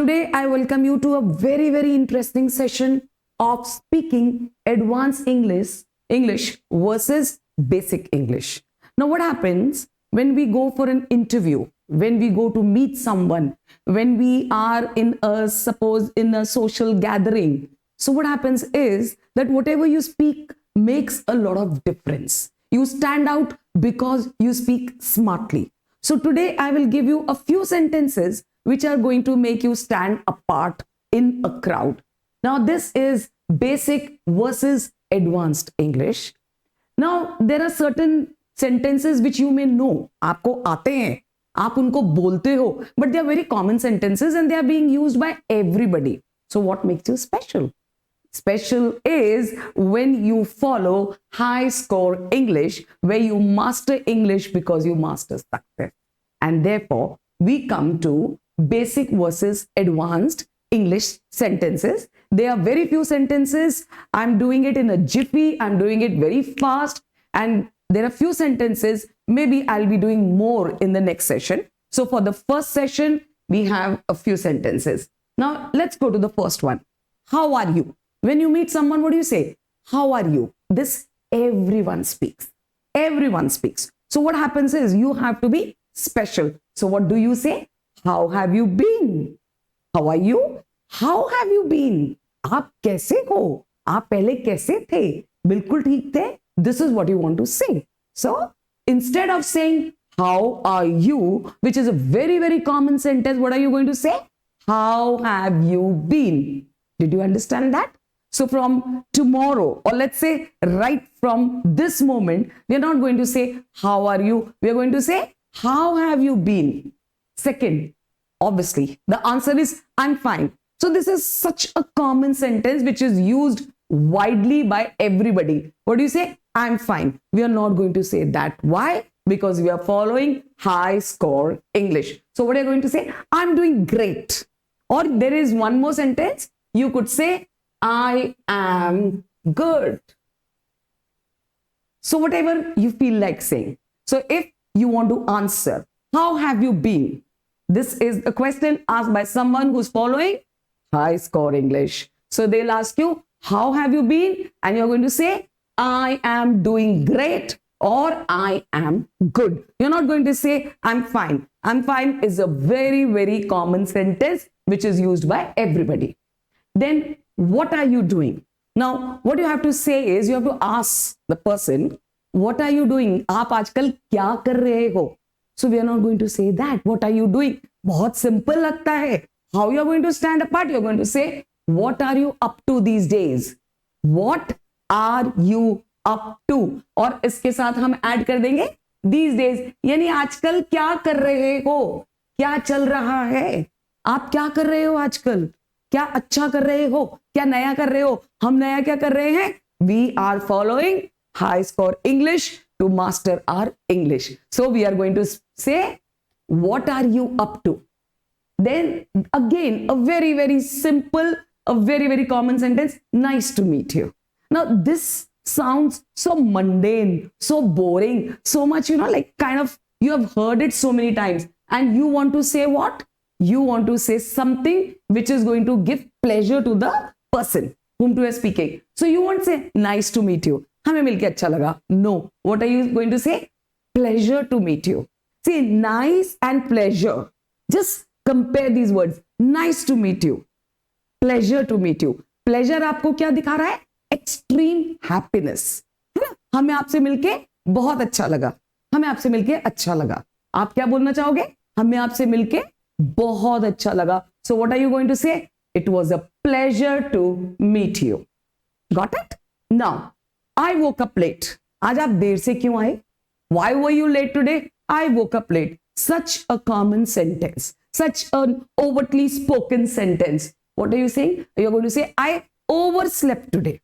Today, I welcome you to a very, very interesting session of speaking advanced English versus basic English. Now, what happens when we go for an interview, when we go to meet someone, when we are in a social gathering? So what happens is that whatever you speak makes a lot of difference. You stand out because you speak smartly. So today I will give you a few sentences which are going to make you stand apart in a crowd. Now this is basic versus advanced English. Now there are certain sentences which you may know. आपको आते हैं, आप उनको बोलते हो, but they are very common sentences and they are being used by everybody. So what makes you special? Special is when you follow high score English, where you master English because you master success. And therefore, we come to basic versus advanced English sentences. There are very few sentences. I'm doing it in a jiffy. I'm doing it very fast. And there are few sentences. Maybe I'll be doing more in the next session. So for the first session, we have a few sentences. Now, let's go to the first one. How are you? When you meet someone, what do you say? How are you? This everyone speaks. Everyone speaks. So what happens is you have to be special. So what do you say? How have you been? How are you? How have you been? आप कैसे हो? आप पहले कैसे थे? बिल्कुल ठीक थे? This is what you want to say. So instead of saying how are you, which is a very, very common sentence, what are you going to say? How have you been? Did you understand that? So from tomorrow, or let's say right from this moment, we are not going to say, how are you? We are going to say, how have you been? Second, obviously, the answer is, I'm fine. So this is such a common sentence which is used widely by everybody. What do you say? I'm fine. We are not going to say that. Why? Because we are following high score English. So what are you going to say? I'm doing great. Or there is one more sentence. You could say, I am good. So whatever you feel like saying. So if you want to answer, how have you been? This is a question asked by someone who's following high score English. So they'll ask you, how have you been? And you're going to say, I am doing great or I am good. You're not going to say, I'm fine. I'm fine is a very, very common sentence which is used by everybody. Then what are you doing? Now, what you have to say is you have to ask the person, what are you doing? आप आजकल क्या कर रहे हो? So we are not going to say that. What are you doing? बहुत simple लगता है. How you are going to stand apart? You are going to say, what are you up to these days? What are you up to? और इसके साथ हम add कर देंगे these days. यानी आजकल क्या कर रहे हो? क्या चल रहा है? आप क्या कर रहे हो आजकल? क्या अच्छा कर रहे हो? क्या नया कर रहे हो? हम नया क्या कर रहे हैं? We are following high score English to master our English. So we are going to say, what are you up to? Then again, a very, very simple, a very, very common sentence. Nice to meet you. Now this sounds so mundane, so boring, so much, like kind of, you have heard it so many times and you want to say what? You want to say something which is going to give pleasure to the person whom you are speaking. So you won't say, nice to meet you. हमें मिलके अच्छा लगा. No. What are you going to say? Pleasure to meet you. See, nice and pleasure. Just compare these words. Nice to meet you. Pleasure to meet you. Pleasure आपको क्या दिखा रहा है? Extreme happiness. है ना? हमें आपसे मिलके बहुत अच्छा लगा. हमें आपसे मिलके अच्छा लगा. आप क्या बोलना चाहोगे? हमें आपसे मिलके बहुत अच्छा लगा. So what are you going to say? It was a pleasure to meet you. Got it? Now, I woke up late. आज आप देर से क्यों आए? Why were you late today? I woke up late. Such a common sentence. Such an overtly spoken sentence. What are you saying? You're going to say, I overslept today.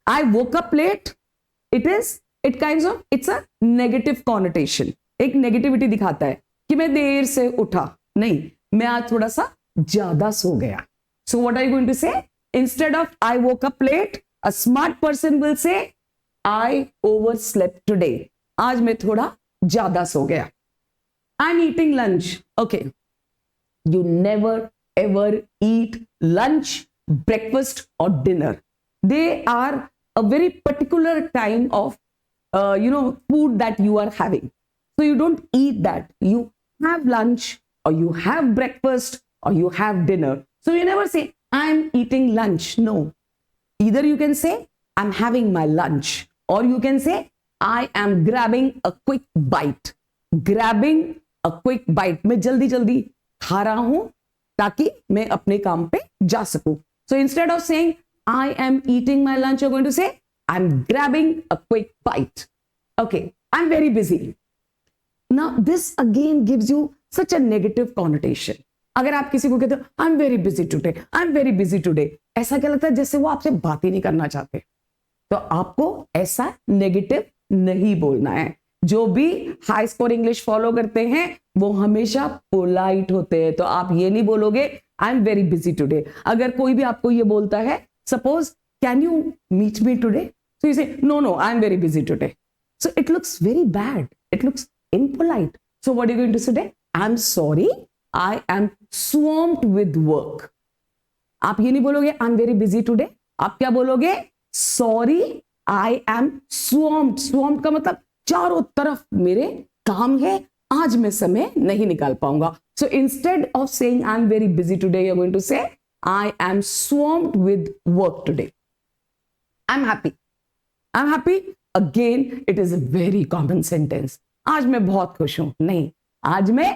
I woke up late. It's a negative connotation. एक negativity दिखाता है कि मैं देर से उठा. नहीं, मैं आज थोड़ा सा ज्यादा सो गया. So what are you going to say? Instead of I woke up late, a smart person will say, I overslept today. आज मैं थोड़ा ज्यादा सो गया. I'm eating lunch. Okay. You never ever eat lunch, breakfast, or dinner. They are a very particular kind of food that you are having. So you don't eat that. You have lunch, or you have breakfast, or you have dinner. So you never say, I'm eating lunch. No. Either you can say, I'm having my lunch, or you can say, I am grabbing a quick bite. Grabbing a quick bite. मैं जल्दी जल्दी खा रहा हूं ताकि मैं अपने काम पे जा सकूं. So instead of saying, I am eating my lunch, you're going to say, I'm grabbing a quick bite. Okay, I'm very busy. Now, this again gives you such a negative connotation. अगर आप किसी को कहते हो, I'm very busy today, I'm very busy today, ऐसा क्या लगता है जैसे वो आपसे बात ही नहीं करना चाहते. तो आपको ऐसा नेगेटिव नहीं बोलना है. जो भी हाई स्कोर इंग्लिश फॉलो करते हैं वो हमेशा पोलाइट होते हैं. तो आप ये नहीं बोलोगे I am very busy today. अगर कोई भी आपको ये बोलता है, suppose can you meet me today, so you say no no I am very busy today. So it looks very bad, it looks impolite. So what are you going to say today? I'm sorry, I am swamped with work. आप ये नहीं बोलोगे I'm very busy today. आप क्या बोलोगे? Sorry, I am swamped. Swamped का मतलब चारों तरफ मेरे काम है, आज मैं समय नहीं निकाल पाऊंगा. So instead of saying I'm very busy today, you're going to say I am swamped with work today. I'm happy. I'm happy. Again, it is a very common sentence. आज मैं बहुत खुश हूं. नहीं, आज मैं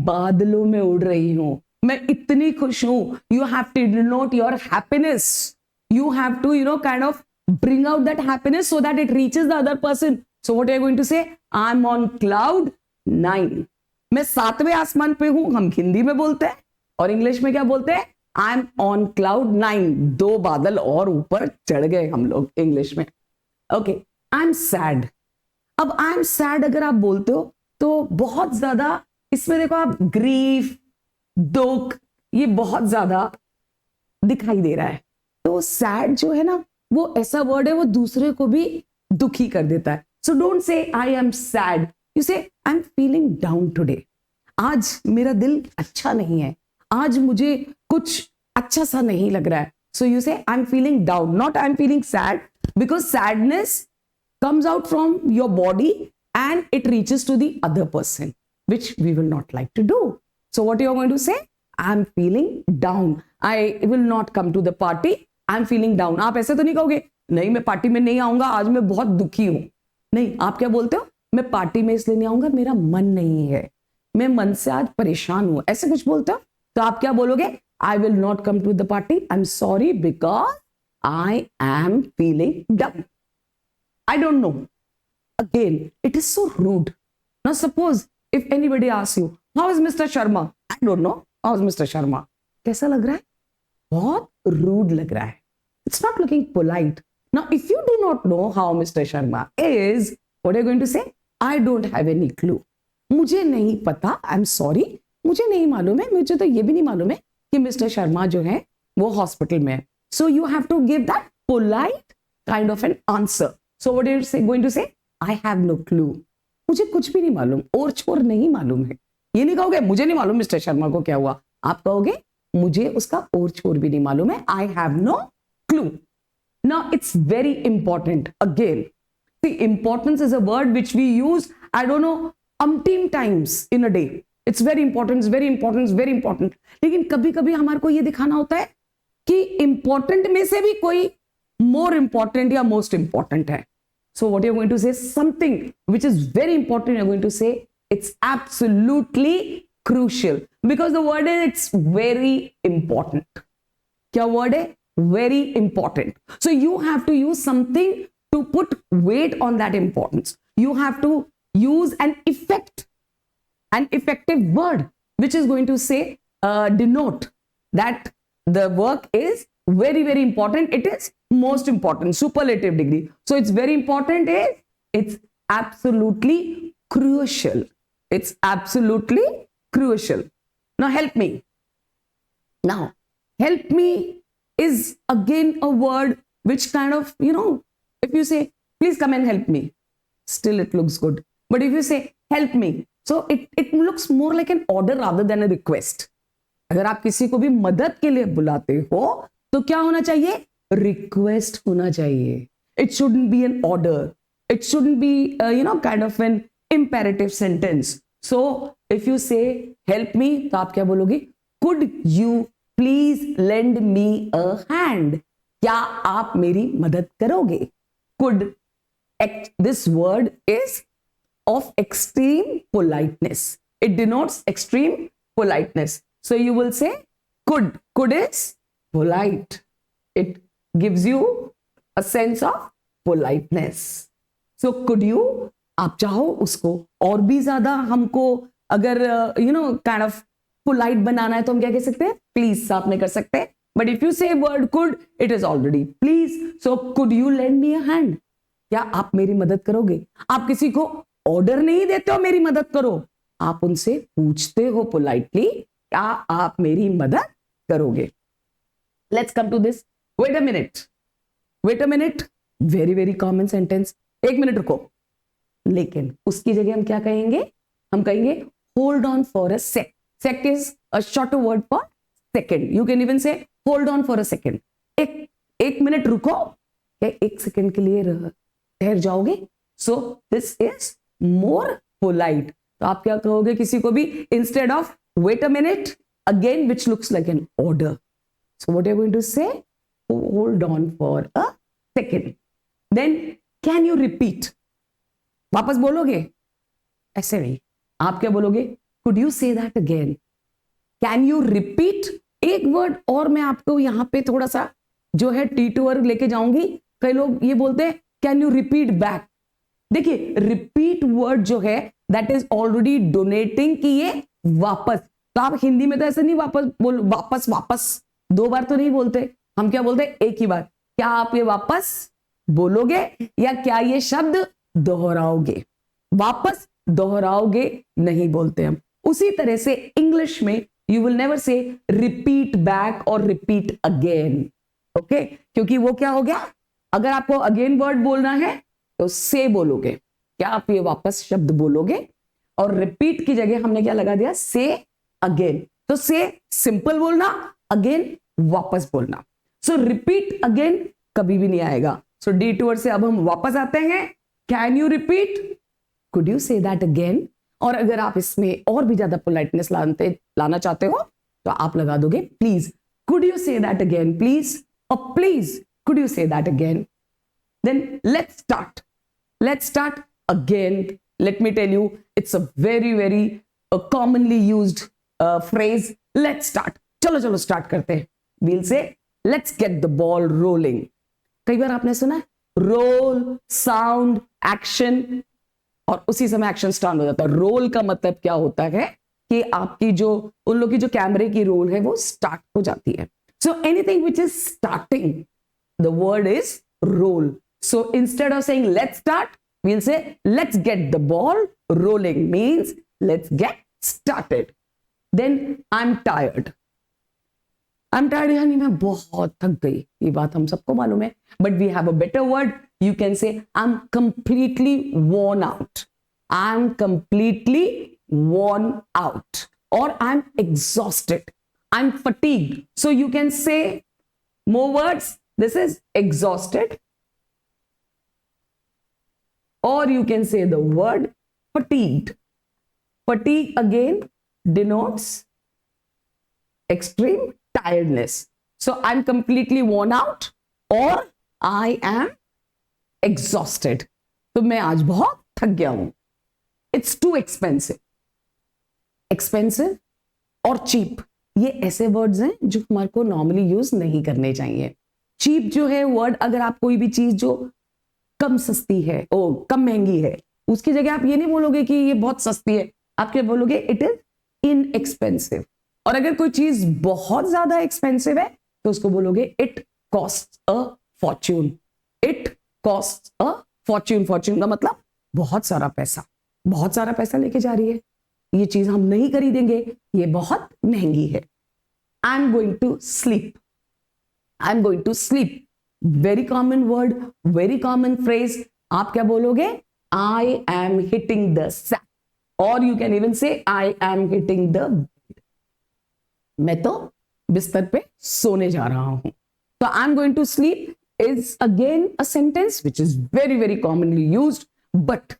बादलों में उड़ रही हूं. मैं इतनी खुश हूं. You have to denote your happiness. You have to, kind of bring out that happiness so that it reaches the other person. So what are you going to say? I'm on cloud 9. मैं 7वें आसमान पे हूं. हम हिंदी में बोलते हैं और English में क्या बोलते हैं? I'm on cloud 9. 2 बादल और ऊपर चढ़ गए हम लोग इंग्लिश में. Okay, I'm sad. अब आई एम सैड अगर आप बोलते हो तो बहुत ज्यादा इसमें देखो आप ग्रीफ, दुख, ये बहुत ज्यादा दिखाई दे रहा है. तो सैड जो है ना वो ऐसा वर्ड है वो दूसरे को भी दुखी कर देता है. So don't say I am sad, you से I am feeling down today. आज मेरा दिल अच्छा नहीं है, आज मुझे कुछ अच्छा सा नहीं लग रहा है. सो यू से I am feeling down, not I am feeling sad, because sadness comes out from your body and it reaches to the other person, which we will not like to do. So what you are going to say? I'm feeling down. I will not come to the party. I'm feeling down. आप ऐसे तो नहीं कहोगे, नहीं मैं party में नहीं आऊंगा, आज मैं बहुत दुखी हूं. नहीं, आप क्या बोलते हो? मैं पार्टी में इसलिए नहीं आऊंगा, मेरा मन नहीं है, मैं मन से आज परेशान हूं. ऐसे कुछ बोलते हो तो आप क्या बोलोगे? I will not come to the party. I'm sorry because I am feeling down. I don't know. Again, it is so rude. Now suppose if anybody asks you, how is Mr. Sharma? I don't know. How is Mr. Sharma? कैसा लग रहा है? बहुत rude लग रहा है. It's not looking polite. Now if you do not know how Mr. Sharma is, what are you going to say? I don't have any clue. मुझे नहीं पता. I'm sorry. मुझे नहीं मालूम है. मुझे तो ये भी नहीं मालूम है कि Mr. Sharma जो है वो हॉस्पिटल में है. So you have to give that polite kind of an answer. So what are you going to say? I have no clue. मुझे कुछ भी नहीं मालूम, और छोर नहीं मालूम है. ये नहीं कहोगे मुझे नहीं मालूम मिस्टर शर्मा को क्या हुआ. आप कहोगे मुझे उसका और छोर भी नहीं मालूम है. I have no clue. Now it's very important. Again, see, importance is a word which we use, I don't know, umpteen times in a day. It's very important, it's very important, it's very important. लेकिन कभी कभी हमारे को ये दिखाना होता है कि important में से भी कोई more important या most important है. So what you're going to say, something which is very important, you're going to say it's absolutely crucial, because the word is it's very important. क्या word है? Very important. So you have to use something to put weight on that importance. You have to use an effective word which is going to say denote that the work is very, very important. It is most important, superlative degree. So it's very important is it's absolutely crucial. It's absolutely crucial. Now help me. Now help me is again a word which kind of, if you say please come and help me, still it looks good. But if you say help me, so it looks more like an order rather than a request. अगर आप किसी को भी मदद के लिए बुलाते हो तो क्या होना चाहिए? रिक्वेस्ट होना चाहिए. It shouldn't be an order, it shouldn't be kind of an imperative sentence. So if you say help me, तो आप क्या बोलोगे? Could you please lend me a hand? क्या आप मेरी मदद करोगे? Could, this word is of extreme politeness. It denotes extreme politeness. So you will say could. Could is polite. It gives you a sense of politeness. So could you, आप चाहो उसको और भी ज्यादा हमको अगर काइंड ऑफ पोलाइट बनाना है तो हम क्या कह सकते हैं? प्लीज आप नहीं कर सकते. बट इफ यू से word could, it is already please. So could you lend me a hand? क्या आप मेरी मदद करोगे? आप किसी को ऑर्डर नहीं देते हो मेरी मदद करो, आप उनसे पूछते हो पोलाइटली, क्या आप मेरी मदद करोगे? Let's come to this. Wait a minute, very very common sentence. एक मिनट रुको. लेकिन उसकी जगह हम क्या कहेंगे? हम कहेंगे hold on for a sec. Sec is a shorter word for second. You can even say hold on for a second. एक मिनट रुको. क्या एक सेकेंड के लिए ठहर जाओगे? So this is more polite. तो आप क्या कहोगे किसी को भी? Instead of wait a minute again which looks like an order, so what are you going to say? Hold on for a second. Then can you repeat? वापस बोलोगे? ऐसे नहीं. आप क्या बोलोगे? Could you say that again? Can you repeat? एक word और मैं आपको यहां पे थोड़ा सा जो है टीटूअर लेके जाऊंगी. कई लोग ये बोलते हैं कैन यू रिपीट बैक. देखिए रिपीट वर्ड जो है दैट इज ऑलरेडी डोनेटिंग कि ये वापस. तो आप हिंदी में तो ऐसे नहीं वापस बोल, वापस दो बार तो नहीं बोलते. हम क्या बोलते हैं? एक ही बार. क्या आप ये वापस बोलोगे या क्या ये शब्द दोहराओगे? वापस दोहराओगे नहीं बोलते हम. उसी तरह से इंग्लिश में you will never say repeat back और रिपीट अगेन. ओके, क्योंकि वो क्या हो गया? अगर आपको अगेन वर्ड बोलना है तो से बोलोगे. क्या आप ये वापस शब्द बोलोगे? और रिपीट की जगह हमने क्या लगा दिया? से अगेन. तो से सिंपल बोलना, अगेन वापस बोलना. सो रिपीट अगेन कभी भी नहीं आएगा. सो डिटूर से अब हम वापस आते हैं. Can you repeat? Could you say that again? और अगर आप इसमें और भी ज्यादा पोलाइटनेस लाना चाहते हो तो आप लगा दोगे please. Could you say that again please? और please could you say that again? Then let's start again. Let me tell you, it's a very very commonly used phrase. Let's start. चलो start करते हैं. We'll say let's get the ball rolling. कई बार आपने सुना है role, sound, action, और उसी समय एक्शन स्टार्ट हो जाता है. रोल का मतलब क्या होता है कि आपकी जो उन लोग की जो कैमरे की रोल है वो स्टार्ट हो जाती है. So anything which is starting, the word is roll. So instead of saying let's start, we'll say let's get the ball rolling, means let's get started. Then I'm tired यानी मैं बहुत थक गई. ये बात हम सबको मालूम है. But we have a better word. You can say I'm completely worn out. I'm completely worn out. Or I'm exhausted. I'm fatigued. So you can say more words. This is exhausted. Or you can say the word fatigued. Fatigue again denotes extreme tiredness. So I'm completely worn out or I am exhausted. तो मैं आज बहुत थक गया हूं. It's too expensive. Expensive और cheap, ये ऐसे वर्ड्स हैं जो हमारे को नॉर्मली यूज नहीं करने चाहिए. चीप जो है वर्ड, अगर आप कोई भी चीज जो कम सस्ती है, कम महंगी है, उसकी जगह आप ये नहीं बोलोगे कि ये बहुत सस्ती है. आप क्या बोलोगे? It is inexpensive. और अगर कोई चीज बहुत ज्यादा एक्सपेंसिव है तो उसको बोलोगे it cost a Fortune. It cost a Fortune. Fortune का मतलब बहुत सारा पैसा. बहुत सारा पैसा लेके जा रही है, ये चीज हम नहीं खरीदेंगे, ये बहुत महंगी है. I am going to sleep. I am going to sleep. Very common word, very common phrase. आप क्या बोलोगे? I am hitting the sack. और you can even say I am hitting the bed. मैं तो बिस्तर पे सोने जा रहा हूं. So I'm going to sleep is again a sentence which is very, very commonly used, but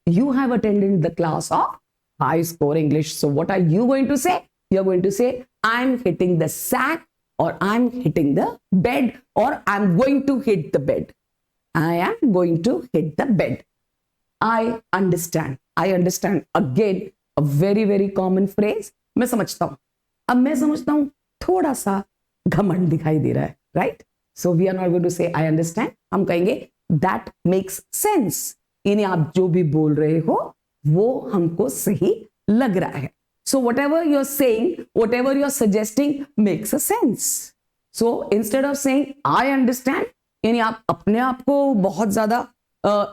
you have attended the class of high score English. So what are you going to say? You're going to say, I'm hitting the sack, or I'm hitting the bed, or I'm going to hit the bed. I am going to hit the bed. I understand. I understand. Again, a very, very common phrase. मैं समझता हूं. अब मैं समझता हूं थोड़ा सा घमंड दिखाई दे रहा है, right? So we are not going to say I understand. हम कहेंगे that makes sense. यानी आप जो भी बोल रहे हो वो हमको सही लग रहा है. So whatever you're saying, whatever you're suggesting makes a sense. So instead of saying I understand, यानी आप अपने आप को बहुत ज्यादा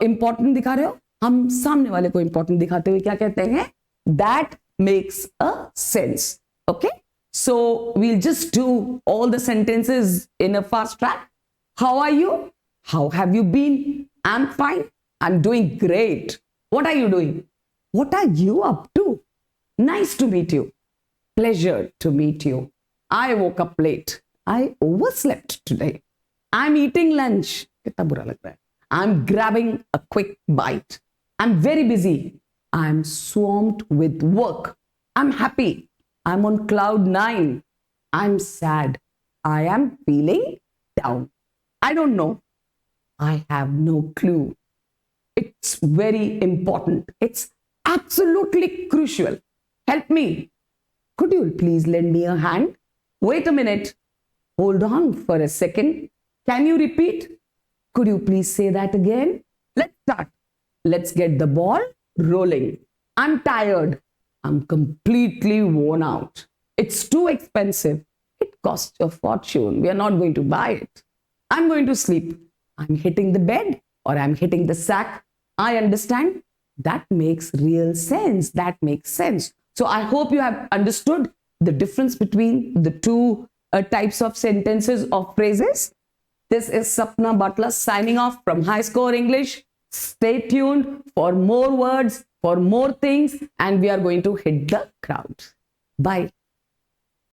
इंपॉर्टेंट दिखा रहे हो, हम सामने वाले को इंपॉर्टेंट दिखाते हुए क्या कहते हैं? That makes a sense. Okay? So we'll just do all the sentences in a fast track. How are you? How have you been? I'm fine. I'm doing great. What are you doing? What are you up to? Nice to meet you. Pleasure to meet you. I woke up late. I overslept today. I'm eating lunch. कितना बुरा लग रहा है. I'm grabbing a quick bite. I'm very busy. I'm swamped with work. I'm happy. I'm on cloud 9. I'm sad. I am feeling down. I don't know. I have no clue. It's very important. It's absolutely crucial. Help me. Could you please lend me a hand? Wait a minute. Hold on for a second. Can you repeat? Could you please say that again? Let's start. Let's get the ball rolling. I'm tired. I'm completely worn out. It's too expensive. It costs a fortune. We are not going to buy it. I'm going to sleep. I'm hitting the bed, or I'm hitting the sack. I understand. That makes real sense. That makes sense. So I hope you have understood the difference between the two types of sentences or phrases. This is Sapna Butler signing off from High Score English. Stay tuned for more words, for more things, and we are going to hit the crowd. Bye.